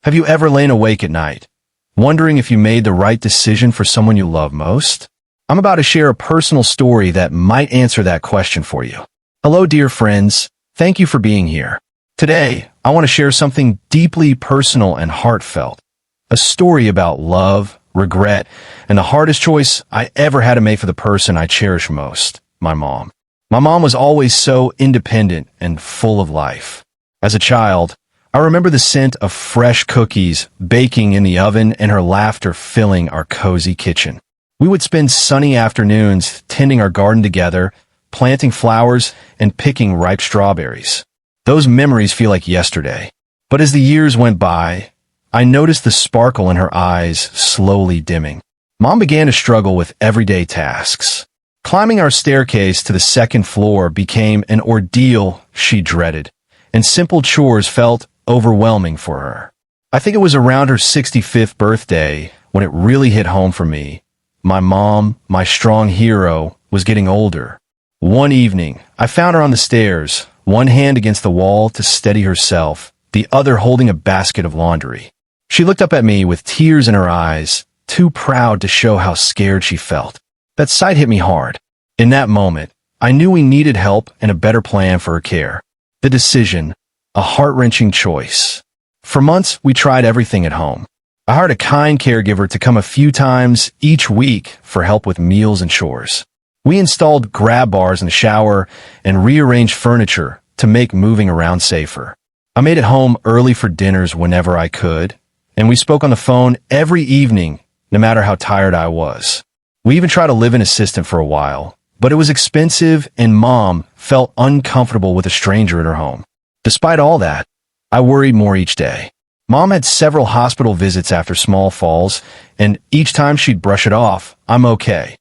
Have you ever lain awake at night, wondering if you made the right decision for someone you love most? I'm about to share a personal story that might answer that question for you. Hello, dear friends. Thank you for being here. Today, I want to share something deeply personal and heartfelt. A story about love, regret, and the hardest choice I ever had to make for the person I cherish most, my mom. My mom was always so independent and full of life. As a child, I remember the scent of fresh cookies baking in the oven and her laughter filling our cozy kitchen. We would spend sunny afternoons tending our garden together, planting flowers and picking ripe strawberries. Those memories feel like yesterday. But as the years went by, I noticed the sparkle in her eyes slowly dimming. Mom began to struggle with everyday tasks. Climbing our staircase to the second floor became an ordeal she dreaded, and simple chores felt overwhelming for her. I think it was around her 65th birthday when it really hit home for me. My mom, my strong hero, was getting older. One evening, I found her on the stairs, one hand against the wall to steady herself, the other holding a basket of laundry. She looked up at me with tears in her eyes, too proud to show how scared she felt. That sight hit me hard. In that moment, I knew we needed help and a better plan for her care. The decision, a heart-wrenching choice. For months, we tried everything at home. I hired a kind caregiver to come a few times each week for help with meals and chores. We installed grab bars in the shower and rearranged furniture to make moving around safer. I made it home early for dinners whenever I could, and we spoke on the phone every evening, no matter how tired I was. We even tried a live-in assistant for a while, but it was expensive and Mom felt uncomfortable with a stranger in her home. Despite all that, I worried more each day. Mom had several hospital visits after small falls, and each time she'd brush it off, "I'm okay."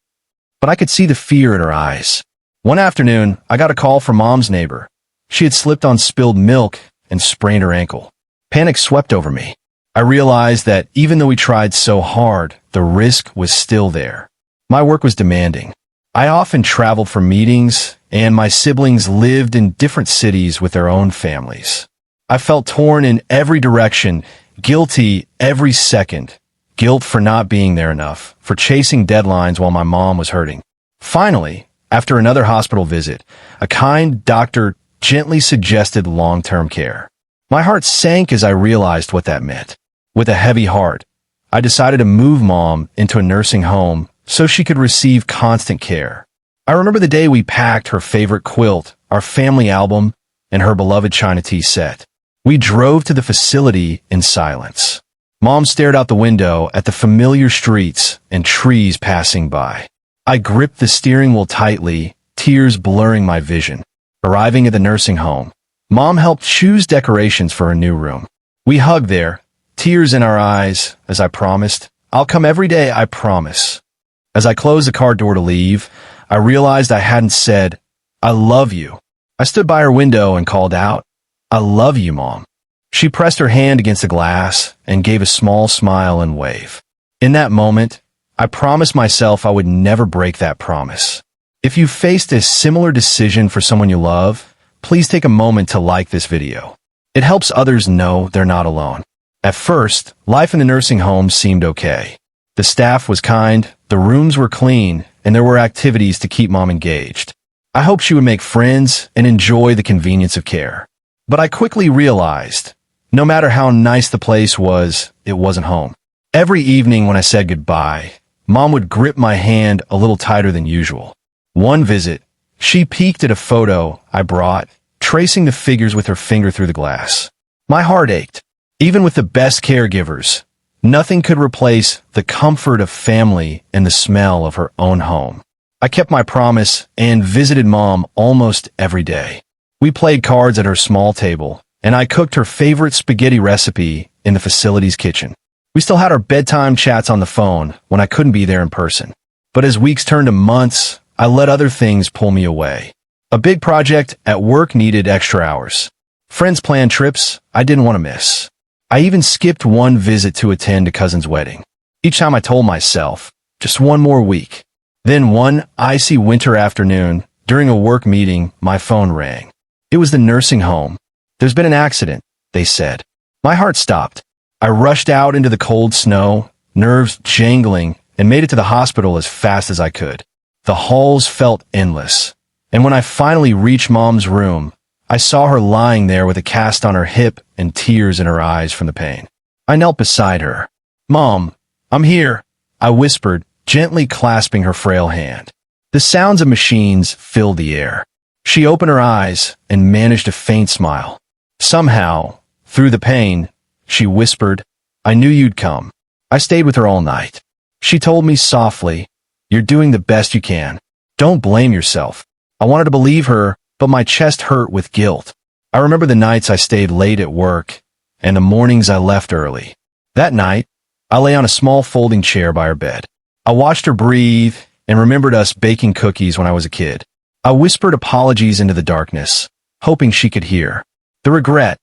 But I could see the fear in her eyes. One afternoon, I got a call from Mom's neighbor. She had slipped on spilled milk and sprained her ankle. Panic swept over me. I realized that even though we tried so hard, the risk was still there. My work was demanding. I often traveled for meetings, and my siblings lived in different cities with their own families. I felt torn in every direction, guilty every second. Guilt for not being there enough, for chasing deadlines while my mom was hurting. Finally, after another hospital visit, a kind doctor gently suggested long-term care. My heart sank as I realized what that meant. With a heavy heart, I decided to move Mom into a nursing home so she could receive constant care. I remember the day we packed her favorite quilt, our family album, and her beloved China tea set. We drove to the facility in silence. Mom stared out the window at the familiar streets and trees passing by. I gripped the steering wheel tightly, tears blurring my vision. Arriving at the nursing home, Mom helped choose decorations for her new room. We hugged there, tears in our eyes, as I promised, "I'll come every day, I promise." As I closed the car door to leave, I realized I hadn't said, "I love you." I stood by her window and called out, "I love you, Mom." She pressed her hand against the glass and gave a small smile and wave. In that moment, I promised myself I would never break that promise. If you faced a similar decision for someone you love, please take a moment to like this video. It helps others know they're not alone. At first, life in the nursing home seemed okay. The staff was kind, the rooms were clean, and there were activities to keep Mom engaged. I hoped she would make friends and enjoy the convenience of care. But I quickly realized, no matter how nice the place was, it wasn't home. Every evening when I said goodbye, Mom would grip my hand a little tighter than usual. One visit, she peeked at a photo I brought, tracing the figures with her finger through the glass. My heart ached. Even with the best caregivers, nothing could replace the comfort of family and the smell of her own home. I kept my promise and visited Mom almost every day. We played cards at her small table, and I cooked her favorite spaghetti recipe in the facility's kitchen. We still had our bedtime chats on the phone when I couldn't be there in person. But as weeks turned to months, I let other things pull me away. A big project at work needed extra hours. Friends planned trips I didn't want to miss. I even skipped one visit to attend a cousin's wedding. Each time I told myself, just one more week. Then one icy winter afternoon, during a work meeting, my phone rang. It was the nursing home. "There's been an accident," they said. My heart stopped. I rushed out into the cold snow, nerves jangling, and made it to the hospital as fast as I could. The halls felt endless, and when I finally reached Mom's room, I saw her lying there with a cast on her hip and tears in her eyes from the pain. I knelt beside her. "Mom, I'm here," I whispered, gently clasping her frail hand. The sounds of machines filled the air. She opened her eyes and managed a faint smile. Somehow, through the pain, she whispered, "I knew you'd come." I stayed with her all night. She told me softly, "You're doing the best you can. Don't blame yourself." I wanted to believe her, but my chest hurt with guilt. I remember the nights I stayed late at work and the mornings I left early. That night, I lay on a small folding chair by her bed. I watched her breathe and remembered us baking cookies when I was a kid. I whispered apologies into the darkness, hoping she could hear. The regret,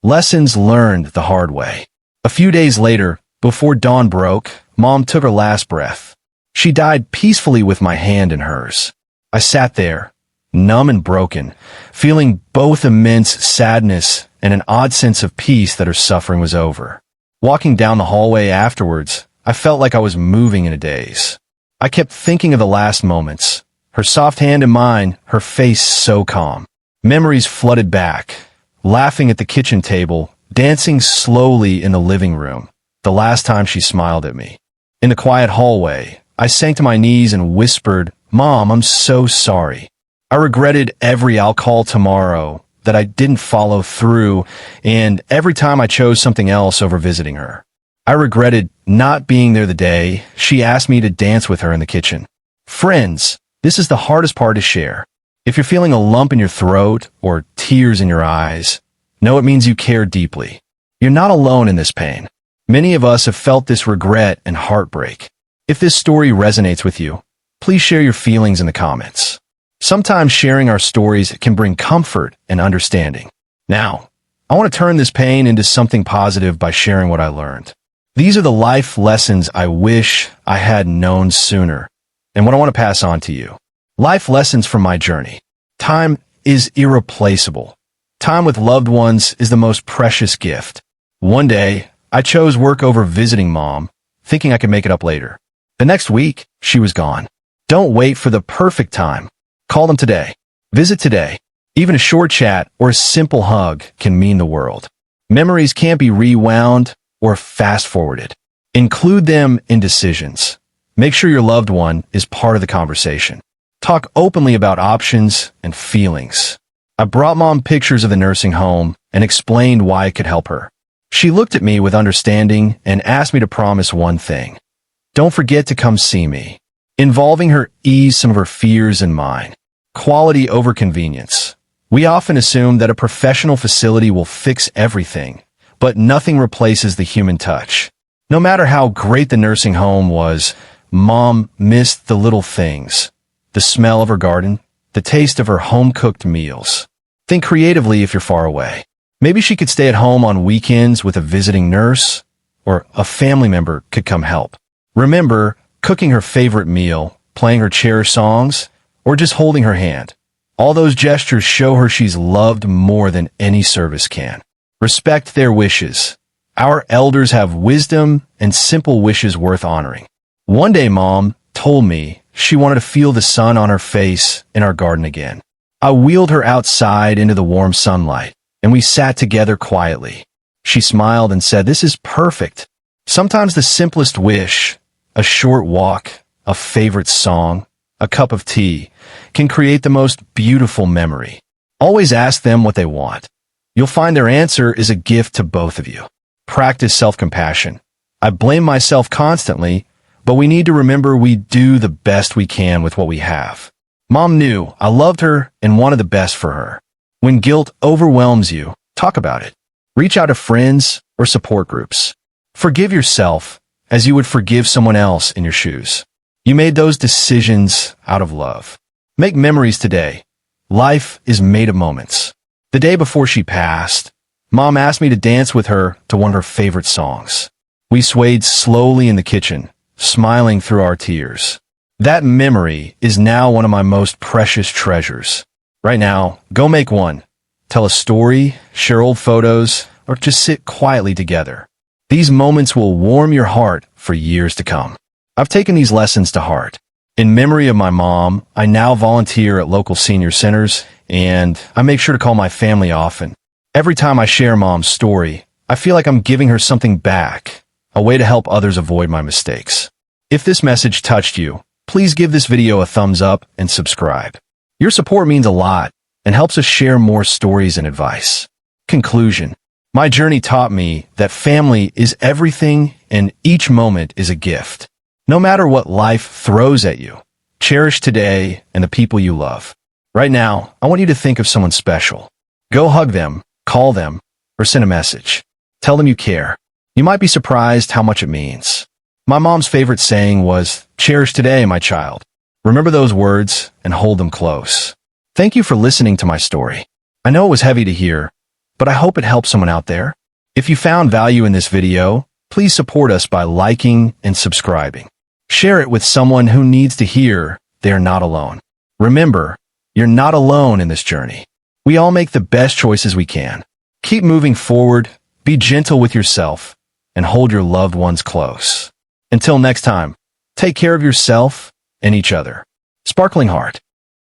lessons learned the hard way. A few days later, before dawn broke, Mom took her last breath. She died peacefully with my hand in hers. I sat there, numb and broken, feeling both immense sadness and an odd sense of peace that her suffering was over. Walking down the hallway afterwards, I felt like I was moving in a daze. I kept thinking of the last moments, her soft hand in mine, her face so calm. Memories flooded back, laughing at the kitchen table, dancing slowly in the living room, the last time she smiled at me. In the quiet hallway, I sank to my knees and whispered, "Mom, I'm so sorry." I regretted every "I'll call tomorrow" that I didn't follow through, and every time I chose something else over visiting her. I regretted not being there the day she asked me to dance with her in the kitchen. Friends, this is the hardest part to share. If you're feeling a lump in your throat or tears in your eyes, know it means you care deeply. You're not alone in this pain. Many of us have felt this regret and heartbreak. If this story resonates with you, please share your feelings in the comments. Sometimes sharing our stories can bring comfort and understanding. Now, I want to turn this pain into something positive by sharing what I learned. These are the life lessons I wish I had known sooner, and what I want to pass on to you. Life lessons from my journey. Time is irreplaceable. Time with loved ones is the most precious gift. One day, I chose work over visiting Mom, thinking I could make it up later. The next week, she was gone. Don't wait for the perfect time. Call them today. Visit today. Even a short chat or a simple hug can mean the world. Memories can't be rewound or fast-forwarded. Include them in decisions. Make sure your loved one is part of the conversation. Talk openly about options and feelings. I brought Mom pictures of the nursing home and explained why it could help her. She looked at me with understanding and asked me to promise one thing. Don't forget to come see me. Involving her eased some of her fears and mine. Quality over convenience. We often assume that a professional facility will fix everything, but nothing replaces the human touch. No matter how great the nursing home was, Mom missed the little things. The smell of her garden, the taste of her home-cooked meals. Think creatively if you're far away. Maybe she could stay at home on weekends with a visiting nurse, or a family member could come help. Remember, cooking her favorite meal, playing her cherished songs, or just holding her hand. All those gestures show her she's loved more than any service can. Respect their wishes. Our elders have wisdom and simple wishes worth honoring. One day, Mom told me she wanted to feel the sun on her face in our garden again. I wheeled her outside into the warm sunlight, and we sat together quietly. She smiled and said, "This is perfect." Sometimes the simplest wish, a short walk, a favorite song, a cup of tea, can create the most beautiful memory. Always ask them what they want. You'll find their answer is a gift to both of you. Practice self-compassion. I blame myself constantly, but we need to remember we do the best we can with what we have. Mom knew I loved her and wanted the best for her. When guilt overwhelms you, talk about it. Reach out to friends or support groups. Forgive yourself as you would forgive someone else in your shoes. You made those decisions out of love. Make memories today. Life is made of moments. The day before she passed, Mom asked me to dance with her to one of her favorite songs. We swayed slowly in the kitchen, smiling through our tears. That memory is now one of my most precious treasures. Right now, go make one. Tell a story, share old photos, or just sit quietly together. These moments will warm your heart for years to come. I've taken these lessons to heart. In memory of my mom, I now volunteer at local senior centers, and I make sure to call my family often. Every time I share Mom's story, I feel like I'm giving her something back, a way to help others avoid my mistakes. If this message touched you, please give this video a thumbs up and subscribe. Your support means a lot and helps us share more stories and advice. Conclusion. My journey taught me that family is everything and each moment is a gift. No matter what life throws at you, cherish today and the people you love. Right now, I want you to think of someone special. Go hug them, call them, or send a message. Tell them you care. You might be surprised how much it means. My mom's favorite saying was, "Cherish today, my child." Remember those words and hold them close. Thank you for listening to my story. I know it was heavy to hear, but I hope it helps someone out there. If you found value in this video, please support us by liking and subscribing. Share it with someone who needs to hear they are not alone. Remember, you're not alone in this journey. We all make the best choices we can. Keep moving forward, be gentle with yourself, and hold your loved ones close. Until next time, take care of yourself and each other. Sparkling Heart.